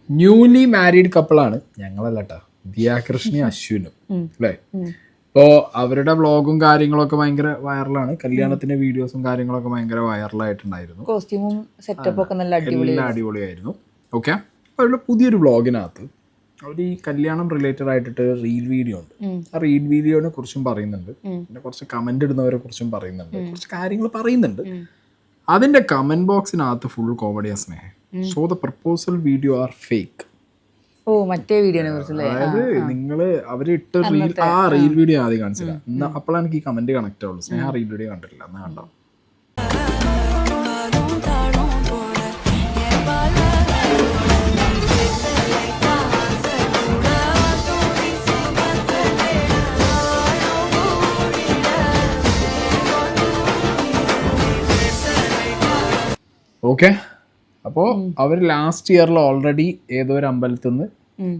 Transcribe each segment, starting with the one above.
Newly married കപ്പിളാണ് ഞങ്ങളല്ല കേട്ടോ, ദിയാകൃഷ്ണയും അശ്വിനും അല്ലേ. ഇപ്പോൾ അവരുടെ വ്ളോഗും കാര്യങ്ങളൊക്കെ ഭയങ്കര വൈറലാണ്. കല്യാണത്തിന്റെ വീഡിയോസും കാര്യങ്ങളൊക്കെ ഭയങ്കര വൈറലായിട്ടുണ്ടായിരുന്നു. കോസ്റ്റ്യൂമും സെറ്റപ്പ് ഒക്കെ നല്ല എല്ലാം അടിപൊളിയായിരുന്നു. ഓക്കെ, അവരുടെ പുതിയൊരു വ്ളോഗിനകത്ത് അവർ ഈ കല്യാണം റിലേറ്റഡ് ആയിട്ടിട്ട് റീൽ വീഡിയോ ഉണ്ട്. ആ റീൽ വീഡിയോനെ കുറിച്ചും പറയുന്നുണ്ട്, പിന്നെ കുറച്ച് കമന്റ് ഇടുന്നവരെ കുറിച്ചും പറയുന്നുണ്ട്, കുറച്ച് കാര്യങ്ങൾ പറയുന്നുണ്ട്. അതിന്റെ കമന്റ് ബോക്സിനകത്ത് ഫുൾ കോമഡിയാ സ്നേഹം. So the proposal video are fake. ഓ മറ്റേ വീഡിയോനെ കുറിച്ചല്ലേ? അതായത് നിങ്ങള് അവരിട്ട് റീൽ, ആ റീൽ വീഡിയോ ആദ്യം കാണിച്ചില്ല. അപ്പോഴാണ് എനിക്ക് ഈ കമന്റ് കണക്ട് ആവുള്ളൂ. സ്നേഹ റീൽ വീഡിയോ കണ്ടിട്ടില്ല, എന്നാ കണ്ടോ. ഓക്കെ, അപ്പോൾ അവർ ലാസ്റ്റ് ഇയറിൽ ഓൾറെഡി ഏതോ ഒരു അമ്പലത്തിൽ നിന്ന്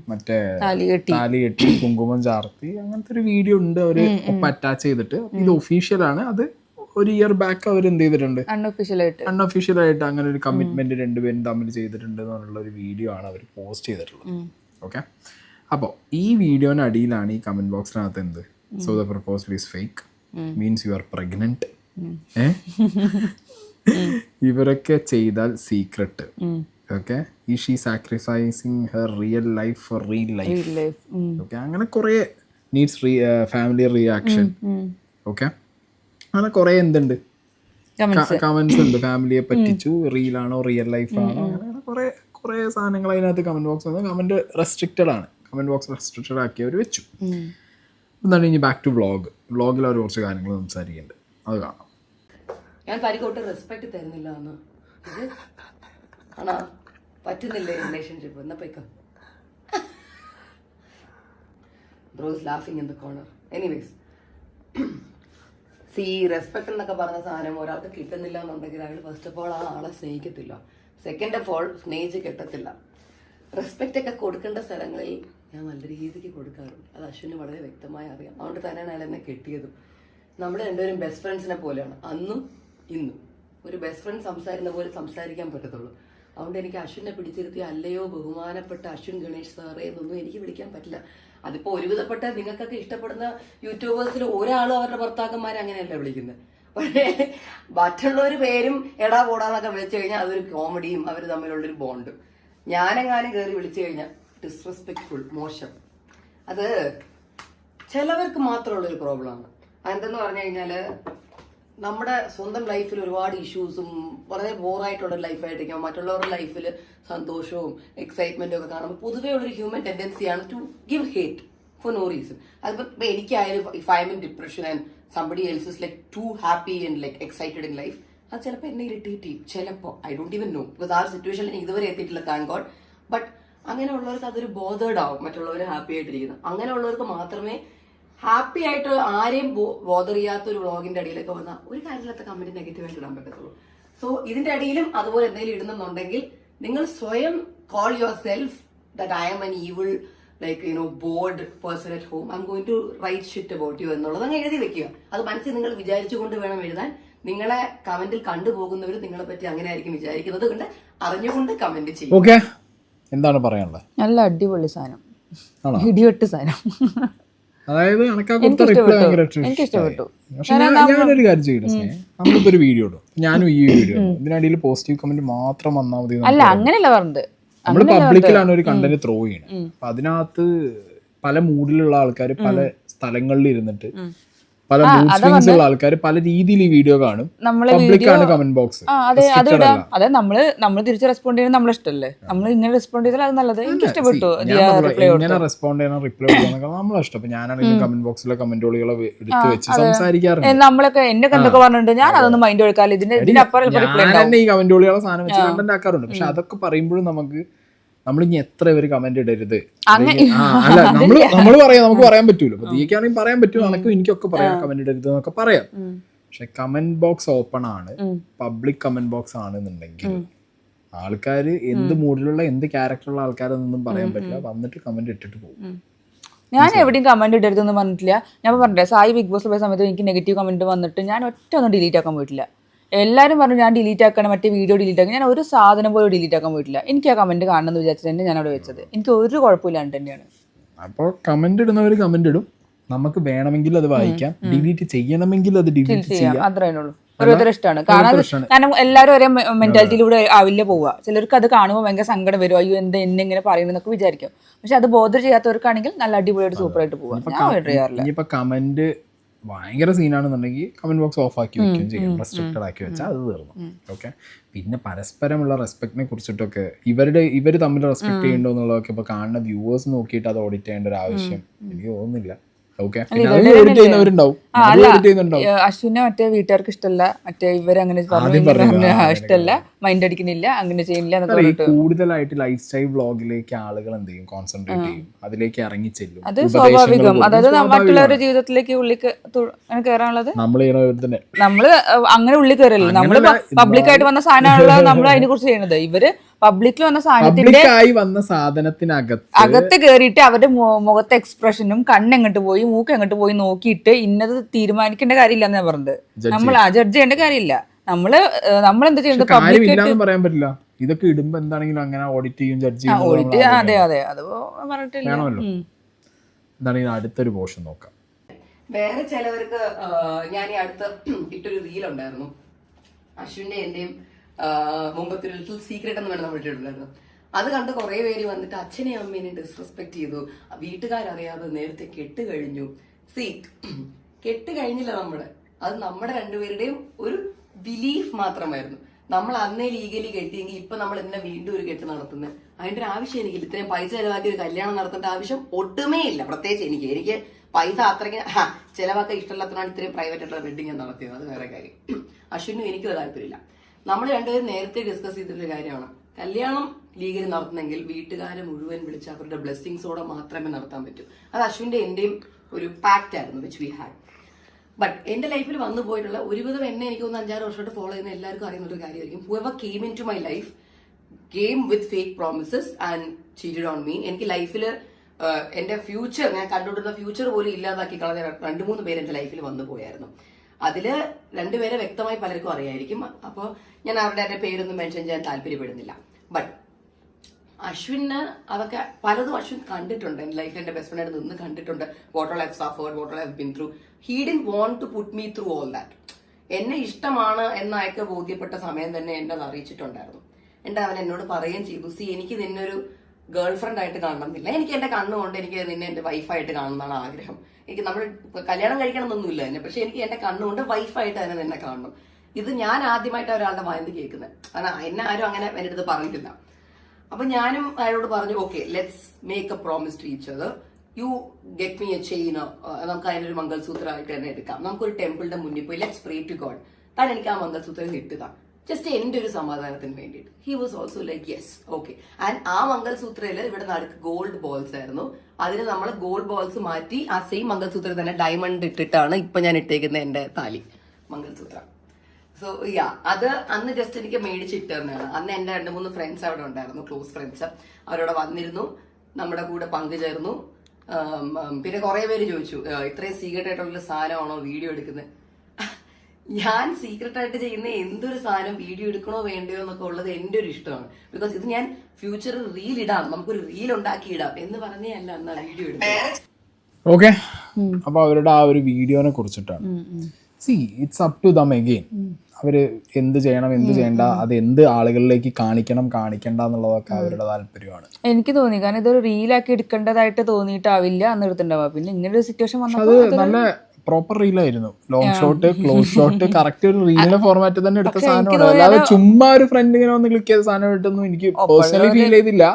മറ്റേ താലി കെട്ടി കുങ്കുമം ചാർത്തി അങ്ങനത്തെ ഒരു വീഡിയോ ഉണ്ട് അവര് ഒപ്പം അറ്റാച്ച് ചെയ്തിട്ട്. ഇത് ഒഫീഷ്യലാണ്. അത് ഒരു ഇയർ ബാക്ക് അവർ എന്ത് ചെയ്തിട്ടുണ്ട്, അൺഒഫീഷ്യലായിട്ട് അങ്ങനെ ഒരു കമ്മിറ്റ്മെന്റ് രണ്ടുപേരും തമ്മിൽ ചെയ്തിട്ടുണ്ട് എന്നുള്ള ഒരു വീഡിയോ ആണ് അവർ പോസ്റ്റ് ചെയ്തിട്ടുള്ളത്. ഓക്കെ, അപ്പോൾ ഈ വീഡിയോന് അടിയിലാണ് ഈ കമന്റ് ബോക്സിനകത്ത് എന്ത്, so the proposal is fake, means you are pregnant. ഇവരൊക്കെ ചെയ്താൽ സീക്രട്ട്. ഓക്കെ, ഈ she sacrificing her real life for real life. Okay, അങ്ങനെ കുറേ നീഡ്സ് ഫാമിലി റിയാക്ഷൻ. ഓക്കെ, അങ്ങനെ കുറേ എന്തുണ്ട് കമന്റ്സ് ഉണ്ട്. ഫാമിലിയെ പറ്റിച്ചു, റിയൽ ആണോ റിയൽ ലൈഫ് ആണോ, അങ്ങനെ കുറേ സാധനങ്ങൾ അതിനകത്ത് കമന്റ് ബോക്സ് വന്നു. കമന്റ് റെസ്ട്രിക്റ്റഡ് ആണ്, കമന്റ് ബോക്സ് റെസ്ട്രിക്റ്റഡ് ആക്കി അവർ വെച്ചു. എന്താണ് ഇനി ബാക്ക് ടു വ്ളോഗിൽ അവർ കുറച്ച് കാര്യങ്ങൾ സംസാരിക്കുന്നുണ്ട്, അത് കാണാം. ഞാൻ പരിക്കോട്ട് റെസ്പെക്ട് തരുന്നില്ല എന്ന് ആണോ, പറ്റുന്നില്ലേ റിലേഷൻഷിപ്പ് എന്നാ പോയിക്കോ. ബ്രോ ഇസ് ലാഫിങ് ഇൻ ദ കോർണർ. എനിവേസ്, സി റെസ്പെക്ട് എന്നൊക്കെ പറഞ്ഞ സാധനം ഒരാൾക്ക് കിട്ടുന്നില്ല എന്നുണ്ടെങ്കിൽ അയാൾ ഫസ്റ്റ് ഓഫ് ഓൾ ആ ആളെ സ്നേഹിക്കത്തില്ല, സെക്കൻഡ് ഓഫ് ഓൾ സ്നേഹിച്ച് കിട്ടത്തില്ല. റെസ്പെക്റ്റ് ഒക്കെ കൊടുക്കേണ്ട സ്ഥലങ്ങളിൽ ഞാൻ നല്ല രീതിക്ക് കൊടുക്കാറുണ്ട്. അത് അശ്വിന് വളരെ വ്യക്തമായി അറിയാം. അതുകൊണ്ട് തന്നെയാണ് അയാൾ എന്നെ കെട്ടിയതും. നമ്മൾ രണ്ടുപേരും ബെസ്റ്റ് ഫ്രണ്ട്സിനെ പോലെയാണ്, അന്നും ഇന്നും. ഒരു ബെസ്റ്റ് ഫ്രണ്ട് സംസാരിക്കുന്ന പോലെ സംസാരിക്കാൻ പറ്റത്തുള്ളൂ. അതുകൊണ്ട് എനിക്ക് അശ്വിനെ പിടിച്ചിരുത്തി അല്ലയോ ബഹുമാനപ്പെട്ട അശ്വിൻ ഗണേഷ് സാറേ എന്നൊന്നും എനിക്ക് വിളിക്കാൻ പറ്റില്ല. അതിപ്പോ ഒരുവിധപ്പെട്ട നിങ്ങൾക്കൊക്കെ ഇഷ്ടപ്പെടുന്ന യൂട്യൂബേഴ്സിൽ ഒരാളും അവരുടെ ഭർത്താക്കന്മാരെ അങ്ങനെയല്ല വിളിക്കുന്നത്. പക്ഷേ മറ്റുള്ളവർ പേരും എടാ പോടാന്നൊക്കെ വിളിച്ചു കഴിഞ്ഞാൽ അതൊരു കോമഡിയും അവർ തമ്മിലുള്ളൊരു ബോണ്ടും. ഞാനെങ്ങാനും കയറി വിളിച്ചു കഴിഞ്ഞാൽ ഡിസ്റെസ്പെക്ട്ഫുൾ, മോശം. അത് ചിലവർക്ക് മാത്രമുള്ളൊരു പ്രോബ്ലമാണ്. അതെന്തെന്ന് പറഞ്ഞു കഴിഞ്ഞാല് നമ്മുടെ സ്വന്തം ലൈഫിൽ ഒരുപാട് ഇഷ്യൂസും വളരെ ബോറായിട്ടുള്ള ലൈഫായിട്ടിരിക്കും. മറ്റുള്ളവരുടെ ലൈഫിൽ സന്തോഷവും എക്സൈറ്റ്മെന്റും ഒക്കെ കാണുമ്പോൾ പൊതുവേ ഉള്ളൊരു ഹ്യൂമൻ ടെൻഡൻസിയാണ് to give hate for no reason. അതിപ്പോ എനിക്കായാലും if I am in depression and somebody else is like too happy and like excited in life, അത് ചിലപ്പോൾ എന്നെ ഇറിറ്റേറ്റ് ചെയ്യും. ചിലപ്പോൾ I don't even know, because ആ ഒരു സിറ്റുവേഷനിൽ എനിക്ക് ഇതുവരെ എത്തിയിട്ടില്ല, താങ്ക് ഗോഡ്. ബട്ട് അങ്ങനെയുള്ളവർക്ക് അതൊരു ബോധേഡ് ആവും, മറ്റുള്ളവർ ഹാപ്പി ആയിട്ടിരിക്കുന്നത്. അങ്ങനെയുള്ളവർക്ക് മാത്രമേ ഹാപ്പി ആയിട്ട് ആരെയും ബോധർ ചെയ്യാത്ത ഒരു വ്ളോഗിന്റെ അടിയിലൊക്കെ വന്നാൽ ഒരു കാര്യത്തിലത്തെ കമന്റ് നെഗറ്റീവായിട്ട് ഇടാൻ പറ്റത്തുള്ളൂ. സോ ഇതിന്റെ അടിയിലും അതുപോലെ എന്തെങ്കിലും ഇടുന്നുണ്ടെങ്കിൽ നിങ്ങൾ സ്വയം call yourself that I am an evil like bored person at home, I'm going to write shit about you എന്നുള്ളത് അങ്ങ് എഴുതി വെക്കുക. അത് മനസ്സിൽ നിങ്ങൾ വിചാരിച്ചുകൊണ്ട് വേണം എഴുതാൻ. നിങ്ങളെ കമന്റിൽ കണ്ടുപോകുന്നവർ നിങ്ങളെ പറ്റി അങ്ങനെ ആയിരിക്കും വിചാരിക്കുന്നത് കൊണ്ട് അറിഞ്ഞുകൊണ്ട് കമന്റ് ചെയ്യും. ഓക്കെ, എന്താണ് പറയാനുള്ളത്? നല്ല അടിപൊളി സാധനം, ഇടിവെട്ട് സാധനം. അതായത് എനിക്ക് ഇഷ്ടപ്പെട്ടു. പക്ഷെ ഞാനൊരു കാര്യം ചെയ്യട്ടെ, നമ്മളിപ്പോ ഒരു വീഡിയോ ഇടും, ഞാനും ഈ വീഡിയോ ഇതിനിടയിൽ പോസിറ്റീവ് കമന്റ് മാത്രം വന്നാൽ മതി. അല്ല അങ്ങനെയല്ല പറഞ്ഞത്, നമ്മൾ പബ്ലിക്കിലാണ് ഒരു കണ്ടന്റ് ത്രോ ചെയ്യണത്. അപ്പൊ അതിനകത്ത് പല മൂഡിലുള്ള ആൾക്കാർ പല സ്ഥലങ്ങളിൽ ഇരുന്നിട്ട് പല മൂഡ് സ്വിങ്സ് ഉള്ള ആൾക്കാർ പല രീതിയിൽ ഈ വീഡിയോ കാണും. പബ്ലിക്കാണ് കമന്റ് ബോക്സ്. അതെ, നമ്മള് തിരിച്ച് റെസ്പോണ്ട് ചെയ്യുന്നത് നമ്മളെ ഇഷ്ടമല്ലേ. നമ്മൾ ഇങ്ങനെ റെസ്പോണ്ട് ചെയ്താൽ അത് നല്ലത്. എനിക്ക് ഇഷ്ടപ്പെട്ടു എങ്ങനെ റെസ്പോണ്ട് ചെയ്യണം, റിപ്ലൈ കൊടുക്കണം നമ്മളെ ഇഷ്ടം. അപ്പൊ ഞാനാണെങ്കിൽ കമന്റ് ബോക്സിലെ കമന്റുകളെ എടുത്ത് വെച്ച് സംസാരിക്കാറുണ്ട്. നമ്മളൊക്കെ എന്നെ കണ്ടൊക്കെ പറഞ്ഞിട്ടുണ്ട്, ഞാൻ അതൊന്നും മൈൻഡ് കൊടുക്കാറില്ല. ഞാൻ ഈ കമന്റുകളെ സാധനം വെച്ച് കണ്ടന്റ് ആക്കാറുണ്ട്. പക്ഷെ അതൊക്കെ പറയുമ്പോഴും നമ്മളിനി എത്ര പേര് കമന്റ് ഇടരുത്, അല്ല നമ്മള് പറയാം, നമുക്ക് പറയാൻ പറ്റൂല. അപ്പൊ നീക്കാണെങ്കിൽ പറയാൻ പറ്റും, നമുക്കും എനിക്കൊക്കെ പറയാം കമന്റ് ഇടരുത് എന്നൊക്കെ പറയാം. പക്ഷെ കമന്റ് ബോക്സ് ഓപ്പൺ ആണ്, പബ്ലിക് കമന്റ് ബോക്സ് ആണെന്നുണ്ടെങ്കിൽ ആൾക്കാര് എന്ത് മൂഡിലുള്ള എന്ത് ക്യാരക്ടറുള്ള ആൾക്കാരെന്നൊന്നും പറയാൻ പറ്റില്ല. വന്നിട്ട് കമന്റ് ഇട്ടിട്ട് പോകും. ഞാൻ എവിടെയും കമന്റ് ഇടരുതെന്ന് പറഞ്ഞിട്ടില്ല. ഞാൻ പറഞ്ഞില്ലേ, സായി ബിഗ് ബോസ് പോയ സമയത്ത് എനിക്ക് നെഗറ്റീവ് കമന്റ് വന്നിട്ട് ഞാൻ ഒറ്റ ഒന്നും ഡിലീറ്റ് ആക്കാൻ പോയിട്ടില്ല. എല്ലാവരും പറഞ്ഞു ഞാൻ ഡിലീറ്റ് ആക്കണം, മറ്റേ വീഡിയോ ഡിലീറ്റ് ആക്കണം. ഞാൻ ഒരു സാധനം പോലും ഡിലീറ്റ് ആക്കാൻ പോയിട്ടില്ല. എനിക്ക് ആ കമന്റ് കാണണമെന്ന് വിചാരിച്ചിട്ട് തന്നെ ഞാൻ അവിടെ വെച്ചത്. എനിക്ക് ഒരു കുഴപ്പമില്ലാണ്ട് തന്നെയാണ്. അപ്പോൾ കമന്റ് ഇടുന്നവർ കമന്റ് ഇടും, നമുക്ക് വേണമെങ്കിൽ അത് വായിക്കാം, ഡിലീറ്റ് ചെയ്യണമെങ്കിൽ അത് ഡിലീറ്റ് ചെയ്യാം, അത്രേ ഉള്ളൂ. ഓരോരുത്തർ ഇഷ്ടമാണ്. കാരണം എല്ലാവരും ഒരേ മെന്റാലിറ്റിയിലൂടെ ആവില്ല പോവുക. ചിലർക്ക് അത് കാണുമ്പോൾ ഭയങ്കര സങ്കടം വരും, അയ്യോ എന്താ എന്നെ ഇങ്ങനെ പറയുന്നതൊക്കെ വിചാരിക്കും. പക്ഷെ അത് ബോധം ചെയ്യാത്തവർക്കാണെങ്കിൽ നല്ല അടിപൊളിയായിട്ട് സൂപ്പറായിട്ട് പോവാം. ഞാൻ ചെയ്യാറില്ല. ഇനിയിപ്പോൾ കമന്റ് ഭയങ്കര സീനാണെന്നുണ്ടെങ്കിൽ കമന്റ് ബോക്സ് ഓഫ് ആക്കി വെക്കുകയും ചെയ്യും, റെസ്ട്രിക്റ്റഡ് ആക്കി വെച്ചാൽ അത് തീർന്നു. ഓക്കെ. പിന്നെ പരസ്പരമുള്ള റെസ്പെക്റ്റിനെ കുറിച്ചിട്ടൊക്കെ ഇവർ തമ്മിൽ റെസ്പെക്ട് ചെയ്യണ്ടോ എന്നുള്ളതൊക്കെ ഇപ്പോൾ കാണുന്ന വ്യൂവേഴ്സ് നോക്കിയിട്ട് അത് ഓഡിറ്റ് ചെയ്യേണ്ട ഒരു ആവശ്യം എനിക്ക് തോന്നുന്നില്ല. അശ്വിനെ മറ്റേ വീട്ടുകാർക്ക് ഇഷ്ടമല്ല, മറ്റേ ഇവരങ്ങനെ ഇഷ്ടമല്ല, മൈൻഡ് അടിക്കുന്നില്ല, അങ്ങനെ ചെയ്യുന്നില്ല. കൂടുതലായിട്ട് ലൈഫ് സ്റ്റൈൽ വ്ളോഗിലേക്ക് ആളുകൾ എന്ത് ചെയ്യും, കോൺസെൻട്രേറ്റ് ചെയ്യും, അതിലേക്ക് ഇറങ്ങി ചെല്ലും. അത് സ്വാഭാവികം. അതായത് മറ്റുള്ളവരുടെ ജീവിതത്തിലേക്ക് ഉള്ളിൽ കയറാനുള്ളത് നമ്മള് അങ്ങനെ ഉള്ളിൽ കയറില്ല. നമ്മള് പബ്ലിക്കായിട്ട് വന്ന സാധനമാണല്ലോ നമ്മൾ അതിനെ കുറിച്ച് ചെയ്യണത്. ഇവര് പബ്ലിക്കിൽ വന്ന സാധനത്തിന്റെ കയറിയിട്ട് അവരുടെ മുഖത്തെ എക്സ്പ്രഷനും കണ്ണെങ്ങോട്ട് പോയി മൂക്ക് എങ്ങോട്ട് പോയി നോക്കിയിട്ട് ഇന്നത് തീരുമാനിക്കേണ്ട കാര്യമില്ല എന്നാ പറഞ്ഞത്. നമ്മൾ ജഡ്ജ് ചെയ്യേണ്ട കാര്യമില്ല. നമ്മളെന്താ ചെയ്യുന്നത്, പബ്ലിക്കായിട്ട് പറയാൻ പറ്റില്ല. ഇതൊക്കെ ഇടുമ്പോ എന്താണെങ്കിലും അങ്ങനെ ഓഡിറ്റ് ചെയ്യും, ജഡ്ജ് ചെയ്യും. അതെ അതെ, അത് പറഞ്ഞിട്ടില്ല. എന്താണെങ്കിലും അടുത്തൊരു പോർഷൻ നോക്കാം. വേറെ ചിലവർക്ക് ഞാൻ ഈ അടുത്ത് ഇട്ടൊരു റീൽ ഉണ്ടായിരുന്നു, അശ്വിന്റെ എന്റെയും മുമ്പത്തെ ഒരു ലിറ്റിൽ സീക്രട്ട് എന്ന് വേണം നമ്മൾ ഇട്ടിട്ടുണ്ടായിരുന്നു. അത് കണ്ട് കുറെ പേര് വന്നിട്ട് അച്ഛനെയും അമ്മേനെയും ഡിസ്റെസ്പെക്ട് ചെയ്തു, വീട്ടുകാരറിയാതെ നേരത്തെ കെട്ട് കഴിഞ്ഞു. കെട്ട് കഴിഞ്ഞില്ല നമ്മുടെ, അത് നമ്മുടെ രണ്ടുപേരുടെയും ഒരു ബിലീഫ് മാത്രമായിരുന്നു. നമ്മൾ അന്നേ ലീഗലി കെട്ടിയെങ്കിൽ ഇപ്പൊ നമ്മൾ എന്തിനാ വീണ്ടും ഒരു കെട്ട് നടത്തുന്നത്? അതിന്റെ ഒരു ആവശ്യം എനിക്കില്ല. ഇത്രയും പൈസ ചെലവാക്കി ഒരു കല്യാണം നടത്തേണ്ട ആവശ്യം ഒട്ടുമേ ഇല്ല. പ്രത്യേകിച്ച് എനിക്ക് പൈസ അത്രയ്ക്ക് ചെലവാക്കാൻ ഇഷ്ടമില്ലാത്തതാണ് ഇത്രയും പ്രൈവറ്റ് ആയിട്ടുള്ള വെഡിങ് ഞാൻ നടത്തിയത്. അത് വേറെ കാര്യം. അശ്വിനും എനിക്കും താല്പര്യമില്ല. നമ്മൾ രണ്ടുപേരും നേരത്തെ ഡിസ്കസ് ചെയ്തിട്ടൊരു കാര്യമാണ്, കല്യാണം ലീഗലി നടത്തുന്നെങ്കിൽ വീട്ടുകാരെ മുഴുവൻ വിളിച്ച് അവരുടെ ബ്ലെസ്സിങ്സോടെ മാത്രമേ നടത്താൻ പറ്റൂ. അത് അശ്വിന്റെ എന്റെയും ഒരു പാക്ട് ആയിരുന്നു, വിച്ച് വി ഹാഡ്. ബട്ട് എന്റെ ലൈഫിൽ വന്നു പോയിട്ടുള്ള ഒരുവിധം എന്നെ എനിക്ക് ഒന്ന് 5-6 വർഷമായിട്ട് ഫോളോ ചെയ്യുന്ന എല്ലാവർക്കും അറിയുന്ന ഒരു കാര്യമായിരിക്കും, whoever came into my life came with fake promises and cheated on me. എനിക്ക് ലൈഫിൽ എന്റെ ഫ്യൂച്ചർ, ഞാൻ കണ്ടുകൊണ്ടിരുന്ന ഫ്യൂച്ചർ പോലും ഇല്ലാതാക്കി കളഞ്ഞ 2-3 പേര് എന്റെ ലൈഫിൽ വന്നു പോയായിരുന്നു. അതില് 2 പേരെ വ്യക്തമായി പലർക്കും അറിയായിരിക്കും. അപ്പോൾ ഞാൻ അവരുടെ പേരൊന്നും മെൻഷൻ ചെയ്യാൻ താല്പര്യപ്പെടുന്നില്ല. ബട്ട് അശ്വിന് അതൊക്കെ പലതും അശ്വിൻ കണ്ടിട്ടുണ്ട്. എന്റെ ലൈഫിൽ എന്റെ ബെസ്റ്റ് ഫ്രണ്ടായിട്ട് നിന്ന് കണ്ടിട്ടുണ്ട്. What all I've suffered, what all I've been through. He didn't want to put me through all that. എന്നെ ഇഷ്ടമാണ് എന്ന് അയക്ക് ബോധ്യപ്പെട്ട സമയം തന്നെ എന്നെ അത് അറിയിച്ചിട്ടുണ്ടായിരുന്നു. അവൻ എന്നോട് പറയുകയും ചെയ്തു, എനിക്ക് നിന്നെ ഒരു ഗേൾ ഫ്രണ്ട് ആയിട്ട് കാണണമെന്നില്ല, എനിക്ക് എന്റെ കണ്ണുകൊണ്ട് എനിക്ക് നിന്നെ എന്റെ വൈഫായിട്ട് കാണുന്നതാണ് ആഗ്രഹം. എനിക്ക് നമ്മൾ കല്യാണം കഴിക്കണമെന്നൊന്നുമില്ല തന്നെ, പക്ഷെ എനിക്ക് എന്റെ കണ്ണുകൊണ്ട് വൈഫായിട്ട് തന്നെ നിന്നെ കാണണം. ഇത് ഞാൻ ആദ്യമായിട്ട് ഒരാളുടെ വായന്ത് കേൾക്കുന്നത്. കാരണം എന്നെ ആരും അങ്ങനെ എന്റെ അടുത്ത് പറഞ്ഞിട്ടില്ല. അപ്പൊ ഞാനും അയാളോട് പറഞ്ഞു, okay let's make a promise to each other. You get me a chain, നമുക്ക് അതിനൊരു മംഗൾസൂത്രമായിട്ട് തന്നെ എടുക്കാം. നമുക്കൊരു ടെമ്പിളിന്റെ മുന്നിൽ പോയി ലെറ്റ്സ് പ്രേ ടു ഗോഡ്, താൻ എനിക്ക് ആ മംഗൾസൂത്രം ഇട്ടുക, ജസ്റ്റ് എന്റെ ഒരു സമാധാനത്തിന് വേണ്ടിയിട്ട്. He was also like yes okay. And ആ മംഗൾസൂത്രയില് ഇവിടെ നടുക്ക് ഗോൾഡ് ബോൾസ് ആയിരുന്നു. അതിന് നമ്മൾ ഗോൾഡ് ബോൾസ് മാറ്റി ആ സെയിം മംഗൾസൂത്രത്തിൽ തന്നെ ഡയമണ്ട് ഇട്ടിട്ടാണ് ഇപ്പൊ ഞാൻ ഇട്ടേക്കുന്ന എന്റെ താലി മംഗൾസൂത്രം. സോ യാ, അത് അന്ന് ജസ്റ്റ് എനിക്ക് മേടിച്ചിട്ട് തന്നെയാണ്. അന്ന് എന്റെ 2-3 ഫ്രണ്ട്സ് അവിടെ ഉണ്ടായിരുന്നു, ക്ലോസ് ഫ്രണ്ട്സ്. അവരവിടെ വന്നിരുന്നു, നമ്മുടെ കൂടെ പങ്കുചേർന്നു. പിന്നെ കുറെ പേര് ചോദിച്ചു, ഇത്രയും സീക്രട്ട് ആയിട്ടുള്ള സാധനമാണോ വീഡിയോ എടുക്കുന്നത്? ഞാൻ സീക്രട്ട് ആയിട്ട് ചെയ്യുന്ന എന്തൊരു സാധനം വീഡിയോ എടുക്കണോ വേണ്ടയോ എന്നൊക്കെ ഉള്ളത് എന്റെ ഒരു ഇഷ്ടമാണ്. ബിക്കോസ് ഇത് ഞാൻ ഫ്യൂച്ചറിൽ റീൽ ഇടാം, നമുക്കൊരു റീൽ ഉണ്ടാക്കി ഇടാം എന്ന് പറഞ്ഞേ അല്ല എന്നാ വീഡിയോ എടുക്കുന്നത്. ഓക്കെ, അപ്പൊ അവരുടെ ആ ഒരു വീഡിയോനെ കുറിച്ചിട്ടാണ്. See it's up to them again. അവര് എന്ത് ചെയ്യണം എന്ത് ചെയ്യണ്ട, അത് എന്ത് ആളുകളിലേക്ക് കാണിക്കണം കാണിക്കണ്ട എന്നുള്ളതൊക്കെ അവരുടെ താല്പര്യമാണ്. എനിക്ക് തോന്നി, കാരണം ഇതൊരു റീലാക്കി എടുക്കേണ്ടതായിട്ട് തോന്നിയിട്ടാവില്ല അന്ന് എടുത്തിട്ടുണ്ടാവുക. പിന്നെ ഇങ്ങനെ ഒരു സിറ്റുവേഷൻ വന്നത് അത് നല്ല പ്രോപ്പർ റീലായിരുന്നു. Long shot, close shot, correct ഒരു റീലിന്റെ ഫോർമാറ്റ് തന്നെ എടുത്ത സാധനമാണ്. അല്ലാതെ ചുമ്മാ ഒരു ഫ്രണ്ട് ഇങ്ങനെ വന്ന് ക്ലിക്ക് ചെയ്ത സാധനം ഇട്ടൊന്നും എനിക്ക് പേഴ്സണലി ഫീൽ ചെയ്തില്ല.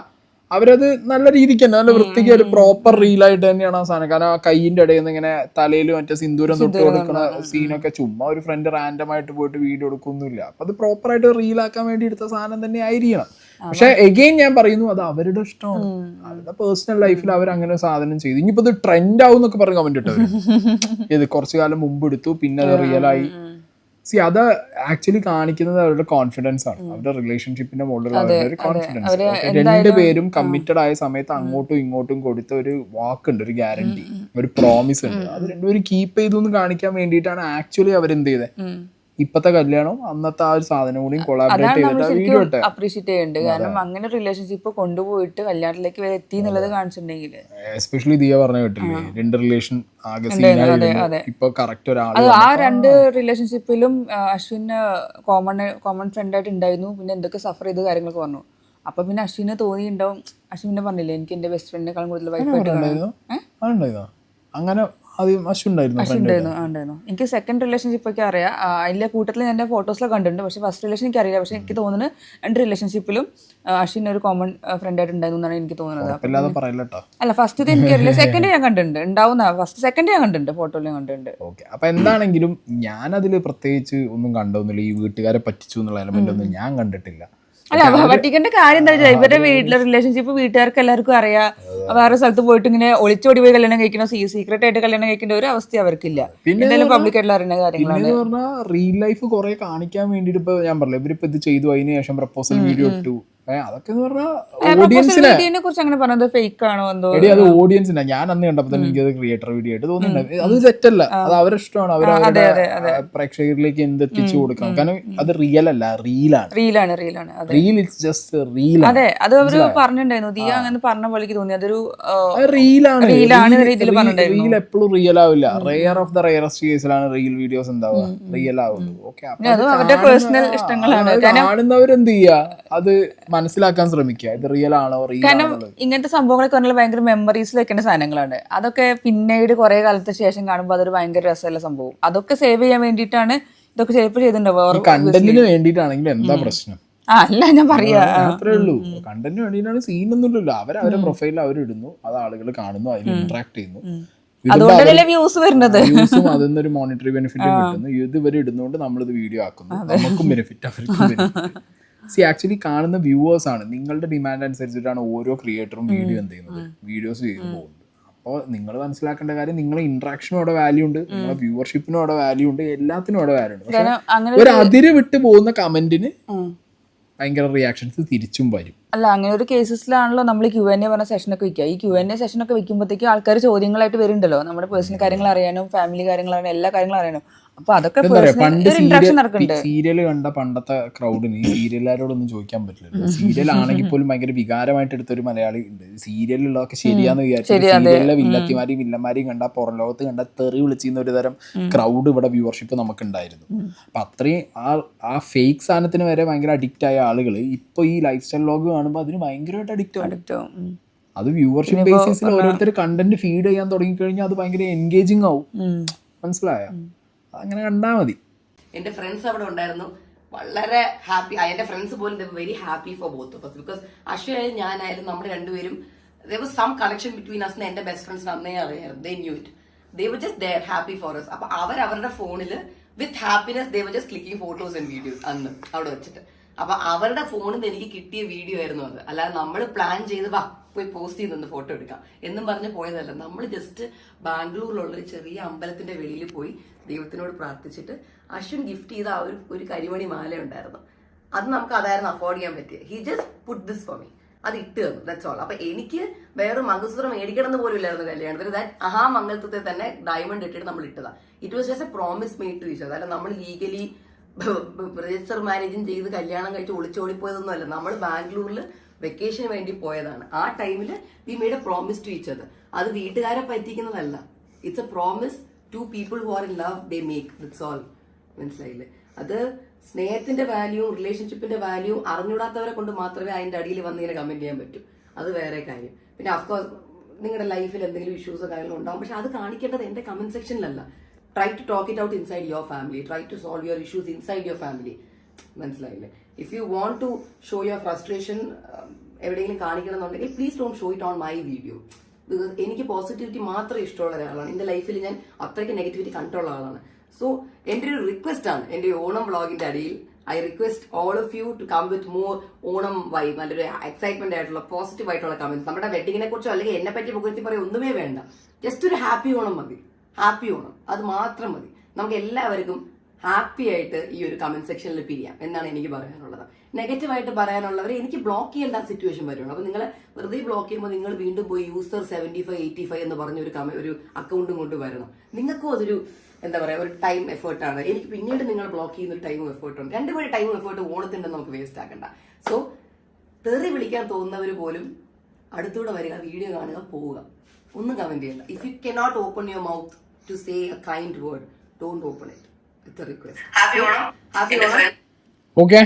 അവരത് നല്ല രീതിക്ക് തന്നെ നല്ല വൃത്തിക്ക് ഒരു പ്രോപ്പർ റീലായിട്ട് തന്നെയാണ് ആ സാധനം. കാരണം ആ കൈയിന്റെ ഇടയിൽ നിന്ന് ഇങ്ങനെ തലയിൽ മറ്റേ സിന്ദൂരം തൊട്ട് കൊടുക്കുന്ന സീനൊക്കെ ചുമ്മാ ഒരു ഫ്രണ്ട് റാൻഡം ആയിട്ട് പോയിട്ട് വീഡിയോ എടുക്കൊന്നുമില്ല. അപ്പൊ അത് പ്രോപ്പർ ആയിട്ട് റീലാക്കാൻ വേണ്ടി എടുത്ത സാധനം തന്നെ ആയിരിക്കണം. പക്ഷെ എഗെയിൻ ഞാൻ പറയുന്നു, അത് അവരുടെ ഇഷ്ടമാണ്. അവരുടെ പേഴ്സണൽ ലൈഫിൽ അവർ അങ്ങനെ ഒരു സാധനം ചെയ്തു. ഇനിയിപ്പോ ഇത് ട്രെൻഡ് ആവും എന്നൊക്കെ പറഞ്ഞ് കമന്റ് ഇട്ടവര്. ഇത് കുറച്ചു കാലം മുമ്പ് എടുത്തു, പിന്നെ അത് റിയലായി. സി അത് ആക്ച്വലി കാണിക്കുന്നത് അവരുടെ കോൺഫിഡൻസ് ആണ്, അവരുടെ റിലേഷൻഷിപ്പിന്റെ മുകളിലുള്ള അവരുടെ ഒരു കോൺഫിഡൻസ്. രണ്ടുപേരും കമ്മിറ്റഡ് ആയ സമയത്ത് അങ്ങോട്ടും ഇങ്ങോട്ടും കൊടുത്ത ഒരു വാക്കുണ്ട്, ഒരു ഗ്യാരണ്ടി, ഒരു പ്രോമിസ് ഉണ്ട്. അത് രണ്ടുപേരും കീപ്പ് ചെയ്തു എന്ന് കാണിക്കാൻ വേണ്ടിയിട്ടാണ് ആക്ച്വലി അവരെന്ത് ചെയ്തത്, ഇപ്പത്തെ കല്യാണം അന്നത്തെ ആ ഒരു സാധനം കൂടി കൊളാബറേറ്റ് ചെയ്തിട്ട് വീഡിയോ ഇട്ടെ അപ്രീഷിയേറ്റ് ചെയ്യുന്നുണ്ട്. കാരണം അങ്ങനെ റിലേഷൻഷിപ്പ് കൊണ്ടുപോയിട്ട് കല്യാണത്തിലേക്ക് വരെ എത്തി എന്നുള്ളത് കാണിച്ചിട്ടുണ്ടെങ്കിൽ എസ്പെഷ്യലി ദിയ പറഞ്ഞ കേട്ടില്ലേ 2 റിലേഷൻ ആകെ സീനായിരുന്നു. ഇപ്പൊ കറക്റ്റ് ഒരാൾ അത് ആ 2 റിലേഷൻഷിപ്പിലും അശ്വിന് കോമൺ ഫ്രണ്ട് ആയിട്ട് ഉണ്ടായിരുന്നു. പിന്നെ എന്തൊക്കെ സഫർ ചെയ്ത കാര്യങ്ങളൊക്കെ പറഞ്ഞു. അപ്പൊ പിന്നെ അശ്വിന് തോന്നിയിട്ടുണ്ടാവും, അശ്വിനെ പറഞ്ഞില്ലേ എനിക്ക് എന്റെ ബെസ്റ്റ് ഫ്രണ്ടിനേക്കാളും കൂടുതൽ വൈഫായിട്ട് അങ്ങനെ ഉണ്ടായിരുന്നു. എനിക്ക് സെക്കൻഡ് റിലേഷൻഷിപ്പ് ഒക്കെ അറിയാം. അതിലെ കൂട്ടത്തിൽ ഞാൻ ഫോട്ടോസിലൊക്കെ കണ്ടിട്ടുണ്ട്. പക്ഷെ ഫസ്റ്റ് റിലേഷൻ എനിക്ക് അറിയില്ല. പക്ഷെ എനിക്ക് തോന്നുന്നു 2 റിലേഷൻഷിപ്പിലും അശ്വിൻ ഒരു കോമൺ ഫ്രണ്ട് ആയിട്ട് ഉണ്ടായിരുന്നു എന്നാണ് എനിക്ക് തോന്നുന്നത്. അല്ല ഫസ്റ്റ് എനിക്കറിയില്ല, സെക്കൻഡ് ഞാൻ കണ്ടിട്ടുണ്ട് ഉണ്ടാവുന്ന. സെക്കൻഡ് ഞാൻ കണ്ടിട്ടുണ്ട്, ഫോട്ടോയിൽ കണ്ടിട്ടുണ്ട്. അപ്പൊ എന്താണെങ്കിലും ഞാനതില് പ്രത്യേകിച്ച് ഒന്നും കണ്ടൊന്നുമില്ല. ഈ വീട്ടുകാരെ പറ്റിച്ചു എന്നുള്ള എലമെന്റ് ഒന്നും ഞാൻ കണ്ടിട്ടില്ല. അല്ല പറ്റിക്കേണ്ട കാര്യം എന്താ വെച്ചാൽ ഇവരുടെ വീട്ടിലെ റിലേഷൻഷിപ്പ് വീട്ടുകാർക്ക് എല്ലാവർക്കും അറിയാം. വേറെ സ്ഥലത്ത് പോയിട്ട് ഇങ്ങനെ ഒളിച്ചോടി പോയി കല്യാണം കഴിക്കണോ സീക്രട്ട് ആയിട്ട് കല്യാണം കഴിക്കേണ്ട ഒരു അവസ്ഥ അവർക്കില്ല. എന്തായാലും പബ്ലിക് ആയിട്ടുള്ള അറിയുന്ന കാര്യങ്ങളാണ്. റിയൽ ലൈഫ് കുറെ കാണിക്കാൻ വേണ്ടിട്ട് ഇപ്പൊ ഞാൻ പറഞ്ഞില്ല, ഇവരിപ്പോ ഇത് ചെയ്തു അതിന് ശേഷം പ്രപ്പോസൽ വീഡിയോ ഇട്ടു. അതൊക്കെ ഓഡിയൻസിനെ കുറിച്ച് അങ്ങനെ പറഞ്ഞത് ഫേക്ക് ആണോ എന്തോ. അത് ഓഡിയൻസിനാ. ഞാൻ അന്ന് കണ്ടപ്പോ തന്നെ എനിക്കത് ക്രിയേറ്റർ വീഡിയോ ആയിട്ട് തോന്നുന്നുണ്ട്. അത് തെറ്റല്ല, അത് അവരുടെ ഇഷ്ടമാണ്. അവരുടെ പ്രേക്ഷകരിലേക്ക് എന്തെത്തിച്ചു കൊടുക്കണം. കാരണം അത് റിയൽ അല്ല, റീലാണ്. Reel it's just reel. അതെ, അത് അവര് പറഞ്ഞിട്ടുണ്ടായിരുന്നു. ദിയ അങ്ങനെ പറഞ്ഞ പോലെ തോന്നി അതൊരു റീലാണ്. റീൽ എപ്പോഴും റിയൽ ആവില്ല. റെയർ ഓഫ് ദ റെയറസ്റ്റ് കേസിലാണ് റീൽ വീഡിയോസ് ഉണ്ടാവുക, റിയൽ ആവുള്ളൂ. ഓക്കെ, അവരുടെ പേഴ്സണൽ ഇഷ്ടങ്ങളാണ്. കാണുന്നവരെന്ത് ചെയ്യാ, അത് മനസ്സിലാക്കാൻ ശ്രമിക്കുക ഇത് റിയൽ ആണോ. കാരണം ഇങ്ങനത്തെ സംഭവങ്ങളൊക്കെ പറഞ്ഞാൽ ഭയങ്കര മെമ്മറീസിൽ വെക്കേണ്ട സാധനങ്ങളാണ്. അതൊക്കെ പിന്നീട് കുറെ കാലത്തിന് ശേഷം കാണുമ്പോൾ അതൊരു ഭയങ്കര രസമുള്ള സംഭവം. അതൊക്കെ സേവ് ചെയ്യാൻ വേണ്ടിയിട്ടാണ് ഇതൊക്കെ ചിലപ്പോൾ ചെയ്തിട്ടുണ്ടാവും. കണ്ടന്റിന് വേണ്ടിയിട്ടാണെങ്കിൽ എന്താ പ്രശ്നം? അല്ല ഞാൻ പറയാ അത്രേ ഉള്ളൂ. കണ്ടന്റിന് വേണ്ടിയിട്ടാണ്, സീനൊന്നുമില്ലല്ലോ. അവരുടെ പ്രൊഫൈലിൽ അവരിടുന്നു, അത് ആളുകൾ കാണുന്നു, അതിൽ ഇന്ററാക്ട് ചെയ്യുന്നു. അതുകൊണ്ടല്ലേ വ്യൂസ് വരുന്നത്. അതിന്നൊരു മോണിറ്ററി ബെനിഫിറ്റ് കിട്ടുന്നു. ഇത് ഇവർ ഇടുന്നതുകൊണ്ട് നമ്മളിത് വീഡിയോ ആക്കുന്നു, നമുക്കും ബെനിഫിറ്റ് അവർക്കും ബെനിഫിറ്റ്. ആക്ച്വലി കാണുന്ന വ്യൂവേഴ്സ് ആണ്. നിങ്ങളുടെ ഡിമാൻഡ് അനുസരിച്ചിട്ടാണ് ഓരോ ക്രിയേറ്ററും വീഡിയോ എന്ത് ചെയ്യുന്നത്, വീഡിയോസ് ചെയ്തു പോകുന്നത്. അപ്പോൾ നിങ്ങൾ മനസ്സിലാക്കേണ്ട കാര്യം, നിങ്ങളെ ഇന്ററാക്ഷനും അവിടെ വാല്യൂ ഉണ്ട്, നിങ്ങളെ വ്യൂവർഷിപ്പിനും അവിടെ വാല്യൂ ഉണ്ട്, എല്ലാത്തിനും അവിടെ വാല്യൂ ഉണ്ട്. പക്ഷെ ഒരു അതിര് വിട്ട് പോകുന്ന കമന്റിന് ഭയങ്കര റിയാക്ഷൻസ് തിരിച്ചും വരും. അല്ല, അങ്ങനെ ഒരു കേസസിലാണല്ലോ നമ്മൾ Q&A പറഞ്ഞ സെഷനൊക്കെ വെക്കുക. ഈ Q&A സെഷനൊക്കെ വെക്കുമ്പോഴത്തേക്ക് ആൾക്കാർ ചോദ്യങ്ങളായിട്ട് വരുന്നുണ്ടല്ലോ, നമ്മുടെ പേഴ്സണൽ കാര്യങ്ങൾ അറിയാനും ഫാമിലി കാര്യങ്ങൾ അറിയാനും എല്ലാ കാര്യങ്ങളും അറിയാനും. അപ്പൊ അതൊക്കെ സീരിയൽ കണ്ട പണ്ടത്തെ ക്രൗഡിന് ഈ സീരിയലുകാരോടൊന്നും ചോദിക്കാൻ പറ്റില്ല. സീരിയൽ ആണെങ്കിൽ പോലും ഭയങ്കര വികാരമായിട്ട് എടുത്തൊരു മലയാളി ഉണ്ട്. സീരിയലുള്ളതൊക്കെ ശരിയാന്ന് വിചാരിച്ചു സീരിയലിലെ വില്ലത്തിമാരെയും വില്ലന്മാരെയും കണ്ട, പുറം ലോകത്ത് കണ്ട തെറി വിളിച്ചിരുന്ന ഒരു തരം ക്രൗഡ് ഇവിടെ വ്യൂവർഷിപ്പ് നമുക്ക് ഉണ്ടായിരുന്നു. അപ്പൊ അത്രയും ആ ഫേക്ക് സാധനത്തിന് വരെ ഭയങ്കര അഡിക്റ്റ് ആയ ആളുകൾ ഇപ്പൊ ഈ ലൈഫ് സ്റ്റൈൽ വ്ലോഗ് കാണുമ്പോൾ അതിന് ഭയങ്കരമായിട്ട് അഡിക്റ്റ് ആവും. അത് വ്യൂവർഷിപ്പ് ബേസിസിൽ ഓരോരുത്തർ കണ്ടന്റ് ഫീഡ് ചെയ്യാൻ തുടങ്ങിക്കഴിഞ്ഞാൽ അത് ഭയങ്കര എൻഗേജിങ് ആവും. മനസ്സിലായ? അങ്ങനെ കണ്ടാൽ മതി. എന്റെ ഫ്രണ്ട്സ് അവിടെ ഉണ്ടായിരുന്നു, വളരെ ഹാപ്പി. എന്റെ ഫ്രണ്ട്സ് പോലും very happy for both of us, because അശ്വയായാലും ഞാനായാലും നമ്മൾ രണ്ടുപേരും there was some connection between us. എന്റെ ബെസ്റ്റ് ഫ്രണ്ട്സിന് അന്നേ അറിയായിരുന്നു. they knew it, they were just there happy for us. അപ്പൊ അവരുടെ ഫോണിൽ with happiness they were just clicking photos and videos അന്ന് അവിടെ വെച്ചിട്ട്. അപ്പൊ അവരുടെ ഫോണിൽ നിന്ന് എനിക്ക് കിട്ടിയ വീഡിയോ ആയിരുന്നു അത്. അല്ലാതെ നമ്മൾ പ്ലാൻ ചെയ്ത് പോയി പോസ്റ്റ് ചെയ്തൊന്ന് ഫോട്ടോ എടുക്കാം എന്നും പറഞ്ഞ് പോയതല്ല. നമ്മൾ ജസ്റ്റ് ബാംഗ്ലൂരിലുള്ള ഒരു ചെറിയ അമ്പലത്തിന്റെ വെളിയിൽ പോയി ദൈവത്തിനോട് പ്രാർത്ഥിച്ചിട്ട് അശ്വിൻ ഗിഫ്റ്റ് ചെയ്ത ആ ഒരു കരിമണി മാല ഉണ്ടായിരുന്നു. അത് നമുക്ക് അതായിരുന്നു അഫോർഡ് ചെയ്യാൻ പറ്റിയത്. He just put this for me, അത് ഇട്ട് തന്നു, ദാറ്റ്സ് ഓൾ. അപ്പൊ എനിക്ക് വേറെ മംഗളസൂത്രം മേടിക്കണം എന്ന് പോലും ഇല്ലായിരുന്നു കല്യാണത്തിന്. ആ മംഗളസൂത്രത്തെ തന്നെ ഡയമണ്ട് ഇട്ടിട്ട് നമ്മൾ ഇട്ടതാ. It was just a promise made to each other. അല്ല നമ്മൾ ലീഗലി രജിസ്റ്റർ മാരേജും ചെയ്ത് കല്യാണം കഴിച്ച് ഒളിച്ചോടിപ്പോയതൊന്നും അല്ല. നമ്മൾ ബാംഗ്ലൂരിൽ വെക്കേഷന് വേണ്ടി പോയതാണ്. ആ ടൈമിൽ we made a promise to each other. അത് വീട്ടുകാരെ പറ്റിക്കുന്നതല്ല. It's a promise to people who are in love, they make, that's all. മനസ്സിലായില്ലേ? അത് സ്നേഹത്തിന്റെ വാല്യൂ, റിലേഷൻഷിപ്പിന്റെ വാല്യൂ അറിഞ്ഞൂടാത്തവരെ കൊണ്ട് മാത്രമേ അതിന്റെ അടിയിൽ വന്ന് ഇങ്ങനെ കമന്റ് ചെയ്യാൻ പറ്റൂ. അത് വേറെ കാര്യം. പിന്നെ അഫ്കോഴ്സ് നിങ്ങളുടെ ലൈഫിൽ എന്തെങ്കിലും ഇഷ്യൂസോ കാര്യങ്ങളോ ഉണ്ടാവും, പക്ഷെ അത് കാണിക്കേണ്ടത് എന്റെ കമന്റ് സെക്ഷനിലല്ല. Try to talk it out inside your family. Try to solve your issues inside your family. മനസ്സിലായില്ലേ? If you want to show your frustration എവിടെയെങ്കിലും കാണിക്കണം എന്നുണ്ടെങ്കിൽ please don't show it on my video. Because എനിക്ക് positivity മാത്രം ഇഷ്ടമുള്ള ഒരാളാണ്. എന്റെ ലൈഫിൽ ഞാൻ അത്രയ്ക്ക് നെഗറ്റിവിറ്റി കണ്ടുള്ള ആളാണ്. സോ എന്റെ ഒരു റിക്വസ്റ്റ് ആണ്, എന്റെ ഓണം വ്ളോഗിന്റെ അടിയിൽ I request all of you to come with more Onam vibe, നല്ലൊരു എക്സൈറ്റ്മെന്റ് ആയിട്ടുള്ള പോസിറ്റീവ് ആയിട്ടുള്ള കമന്റ്സ്. നമ്മുടെ വെഡിങ്ങിനെ കുറിച്ചോ അല്ലെങ്കിൽ എന്നെ പറ്റി പുകഴ്ത്തി പറയാൻ ഒന്നുമേ വേണ്ട. ജസ്റ്റ് ഒരു ഹാപ്പി ഓണം മതി. ഹാപ്പി ഓണം അത് മാത്രം മതി. നമുക്ക് എല്ലാവർക്കും ഹാപ്പി ആയിട്ട് ഈ ഒരു കമന്റ് സെക്ഷനിൽ പിരിയാം എന്നാണ് എനിക്ക് പറയാനുള്ളത്. നെഗറ്റീവായിട്ട് പറയാനുള്ളവരെ എനിക്ക് ബ്ലോക്ക് ചെയ്യേണ്ട സിറ്റുവേഷൻ വരുള്ളൂ. അപ്പൊ നിങ്ങൾ വെറുതെ ബ്ലോക്ക് ചെയ്യുമ്പോൾ നിങ്ങൾ വീണ്ടും പോയി യൂസർ 7585 എന്ന് പറഞ്ഞ ഒരു അക്കൗണ്ടും കൊണ്ട് വരണം. നിങ്ങൾക്കും അതൊരു എന്താ പറയാ ഒരു ടൈം എഫേർട്ടാണ്. എനിക്ക് പിന്നീട് നിങ്ങൾ ബ്ലോക്ക് ചെയ്യുന്ന ഒരു ടൈമും എഫേർട്ടുണ്ട്. രണ്ടുപേരും ടൈമും എഫേർട്ട് ഓണത്തിന്റെ നമുക്ക് വേസ്റ്റ് ആക്കണ്ട. സോ തെറി വിളിക്കാൻ തോന്നുന്നവർ പോലും അടുത്തൂടെ വരിക, വീഡിയോ കാണുക, പോവുക, ഒന്നും കമന്റ് ചെയ്യണ്ട. If you cannot open your mouth to say a kind word, don't open it. It's a request. Happy Onam. Okay,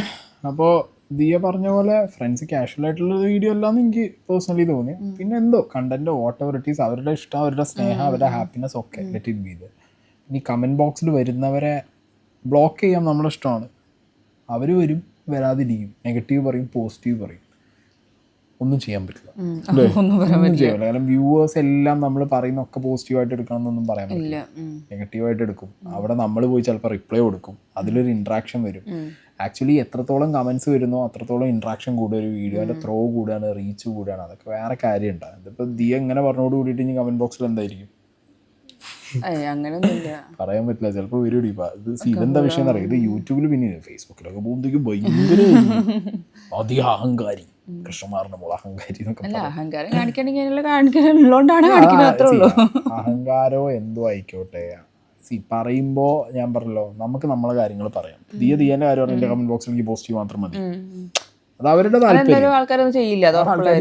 അപ്പോൾ ദിയ പറഞ്ഞ പോലെ ഫ്രണ്ട്സ് കാഷ്വൽ ആയിട്ടുള്ള വീഡിയോ അല്ലാന്ന് എനിക്ക് പേഴ്സണലി തോന്നി. പിന്നെ എന്തോ content what ever it is, അവരുടെ ഇഷ്ടം, അവരുടെ സ്നേഹം, അവരുടെ ഹാപ്പിനെസ് ഒക്കെ ലെറ്റ് ഇറ്റ് ബി. ഇനി കമന്റ് ബോക്സിൽ വരുന്നവരെ ബ്ലോക്ക് ചെയ്യാൻ നമ്മുടെ ഇഷ്ടമാണ്. അവർ വരും, വരാതിരിക്കും, നെഗറ്റീവ് പറയും, പോസിറ്റീവ് പറയും, ഒന്നും ചെയ്യാൻ പറ്റില്ല. ഒന്നും ചെയ്യാൻ പറ്റില്ല. കാരണം വ്യൂവേഴ്സ് എല്ലാം നമ്മൾ പറയുന്ന ഒക്കെ പോസിറ്റീവായിട്ട് എടുക്കണം എന്നൊന്നും പറയാൻ പറ്റില്ല. നെഗറ്റീവായിട്ട് എടുക്കും. അവിടെ നമ്മൾ പോയി ചിലപ്പോൾ റിപ്ലൈ കൊടുക്കും, അതിലൊരു ഇൻട്രാക്ഷൻ വരും. ആക്ച്വലി എത്രത്തോളം കമന്റ്സ് വരുന്നോ അത്രത്തോളം ഇൻട്രാക്ഷൻ കൂടുക, ഒരു വീഡിയോന്റെ ത്രോ കൂടുകയാണ്, റീച്ച് കൂടുകയാണ്. അതൊക്കെ വേറെ കാര്യം ഉണ്ടാകും. ഇതിപ്പോൾ ദിയ എങ്ങനെ പറഞ്ഞോട് കൂടിയിട്ട് ഇനി കമന്റ് ബോക്സിൽ എന്തായിരിക്കും പറയാൻ പറ്റില്ല. ചിലപ്പോൾ വരും. ഇതെന്താ വിഷയം എന്നറിയാം. ഇത് യൂട്യൂബിൽ പിന്നെ ഫേസ്ബുക്കിലൊക്കെ പോകുമ്പോഴത്തേക്കും ഭയങ്കര അധികം അഹങ്കാരി, കൃഷ്ണമാറിന്റെ മോൾ അഹങ്കാരി അഹങ്കാരോ എന്തോ ആയിക്കോട്ടെ. പറയുമ്പോ ഞാൻ പറഞ്ഞല്ലോ, നമുക്ക് നമ്മളെ കാര്യങ്ങൾ പറയാം. ദിയന്റെ കാര്യം പറഞ്ഞ കമന്റ് ബോക്സിൽ എനിക്ക് പോസിറ്റീവ് മാത്രം മതി. അത് അവരുടെ താല്പര്യം. ആൾക്കാരൊന്നും ചെയ്യില്ല,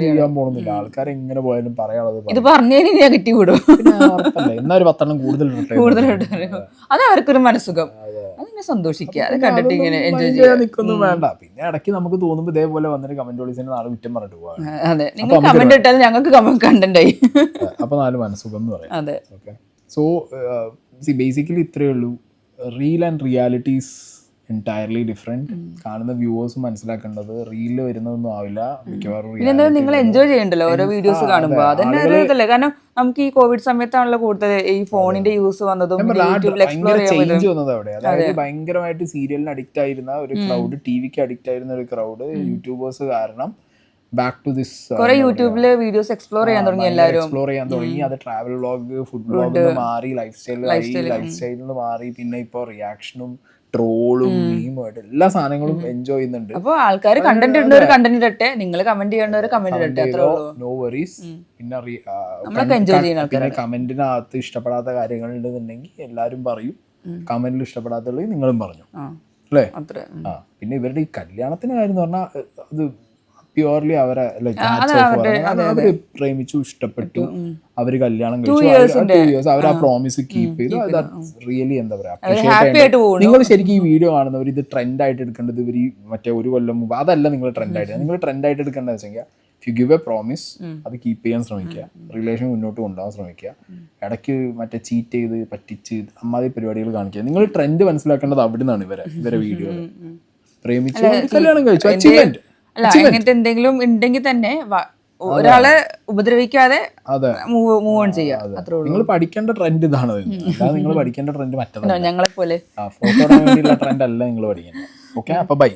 ചെയ്യാൻ പോകുന്നില്ല. ആൾക്കാർ എങ്ങനെ പോയാലും പറയാനുള്ളത് ഇത് പറഞ്ഞു നെഗറ്റീവ് വിടും. എന്നാ ഒരു 10 എണ്ണം കൂടുതൽ അത് അവർക്കൊരു മനസ്സുഖം, അതിനെ സന്തോഷിക്കുക, അത് കണ്ടിട്ട് ഇങ്ങനെ എൻജോയ് ചെയ്യാൻ നിൽക്കൊന്നും വേണ്ട. പിന്നെ ഇടയ്ക്ക് നമുക്ക് തോന്നുമ്പോൾ ഇതേപോലെ വന്നിട്ട് കമന്റ് ഓളീസിന്റെ നാളെ കുറ്റം പറഞ്ഞിട്ട് പോകാം. അതെ, നിങ്ങൾ കമന്റ് ഇട്ടാൽ ഞങ്ങൾക്ക് കണ്ടന്റായി, അപ്പൊ നാല് മനസ്സുഖം എന്ന് പറയാം. അതെ. ഓക്കെ, സോ ബേസിക്കലി ഇത്രയേ ഉള്ളൂ. Reel and realities entirely different. കാണുന്ന വ്യൂവേഴ്സ് മനസ്സിലാക്കേണ്ടത് റീലിൽ വരുന്നതൊന്നും ആവില്ല മിക്കവാറും. നിങ്ങൾ എൻജോയ് ചെയ്യണ്ടല്ലോ ഓരോ വീഡിയോസ് കാണുമ്പോൾ, അതന്നെ ഒരു ഇതല്ലേ. കാരണം നമുക്ക് ഈ കോവിഡ് സമയത്താണല്ലോ കൂടുതൽ ഈ ഫോണിന്റെ യൂസ് വന്നതും ചേഞ്ച് വന്നത് അവിടെ. അതായത് ഭയങ്കരമായിട്ട് സീരിയലിന് അഡിക്റ്റ് ആയിരുന്ന ഒരു ക്രൗഡ്, ടിവിക്ക് അഡിക്റ്റ് ആയിരുന്ന ഒരു ക്രൗഡ് യൂട്യൂബേഴ്സ് കാരണം ബാക്ക് ടു ദിസ് കുറെ യൂട്യൂബില് വീഡിയോസ് എക്സ്പ്ലോർ ചെയ്യാൻ തുടങ്ങി. എല്ലാവരും എക്സ്പ്ലോർ ചെയ്യാൻ തുടങ്ങി. അത് ട്രാവൽ വ്ളോഗ്, ഫുഡ് വ്ളോഗ് മാറി, ലൈഫ് സ്റ്റൈലിൽ മാറി. പിന്നെ ഇപ്പൊ റിയാക്ഷനും ട്രോളും മീമുമായിട്ട് എല്ലാ സാധനങ്ങളും എൻജോയ് ചെയ്യുന്നുണ്ട്. അപ്പൊ ആൾക്കാർ കണ്ടന്റ് ഇടുന്നവർ കണ്ടന്റ് ഇടട്ടെ, നിങ്ങൾ കമന്റ് ചെയ്യേണ്ടവർ കമന്റ് ഇടട്ടെ, അത്രേ ഉള്ളൂ. No worries. പിന്നെ പിന്നെ കമന്റിനകത്ത് ഇഷ്ടപ്പെടാത്ത കാര്യങ്ങൾ ഉണ്ടെന്നുണ്ടെങ്കിൽ എല്ലാരും പറയും, കമന്റിൽ ഇഷ്ടപ്പെടാത്തുള്ളത് നിങ്ങളും പറഞ്ഞു, അല്ലേ? പിന്നെ ഇവരുടെ ഈ കല്യാണത്തിന്റെ കാര്യം എന്ന് പറഞ്ഞാൽ അത് പ്യുവർലി അവരെ അവര് പ്രേമിച്ചു, ഇഷ്ടപ്പെട്ടു, അവര് കല്യാണം കഴിച്ചു, 2 years അവർ ആ പ്രോമിസ് കീപ്പ് ചെയ്തു. റിയലി എന്താ പറയാ, നിങ്ങൾ ശരിക്കും ഈ വീഡിയോ കാണുന്നവർ ഇത് ട്രെൻഡ് ആയിട്ട് എടുക്കേണ്ടത് ഇവർ മറ്റേ 1 കൊല്ലം മുമ്പ് അതല്ല നിങ്ങൾ ട്രെൻഡ് ആയിട്ട്. നിങ്ങൾ ട്രെൻഡ് ആയിട്ട് എടുക്കേണ്ടത് വെച്ചെങ്കിൽ if you give A promise അത് കീപ്പ് ചെയ്യാൻ ശ്രമിക്കുക, റിലേഷൻ മുന്നോട്ട് കൊണ്ടുപോകാൻ ശ്രമിക്കുക. ഇടയ്ക്ക് മറ്റേ ചീറ്റ് ചെയ്ത് പറ്റിച്ച് അമ്മാതി പരിപാടികൾ കാണിക്കുക. നിങ്ങൾ ട്രെൻഡ് മനസ്സിലാക്കേണ്ടത് അവിടെ നിന്നാണ്. ഇവരെ വീഡിയോ പ്രേമിച്ചു കല്യാണം കഴിച്ചു, അച്ചീവ്മെന്റ്. അല്ല, അങ്ങനത്തെ എന്തെങ്കിലും ഉണ്ടെങ്കിൽ തന്നെ ഒരാളെ ഉപദ്രവിക്കാതെ മൂവ് ഓൺ ചെയ്യാം, അത്രേ ഉള്ളൂ. നിങ്ങൾ പഠിക്കേണ്ട ട്രെൻഡ് ഇതാണ്. അല്ലാതെ നിങ്ങൾ പഠിക്കേണ്ട ട്രെൻഡ് മറ്റേതാണ്. ഞങ്ങളെ പോലെ ഫോട്ടോയുടെ വേണ്ടിയുള്ള ട്രെൻഡ് അല്ല നിങ്ങൾ പഠിക്കേണ്ടത്. ഓക്കെ, അപ്പൊ ബൈ.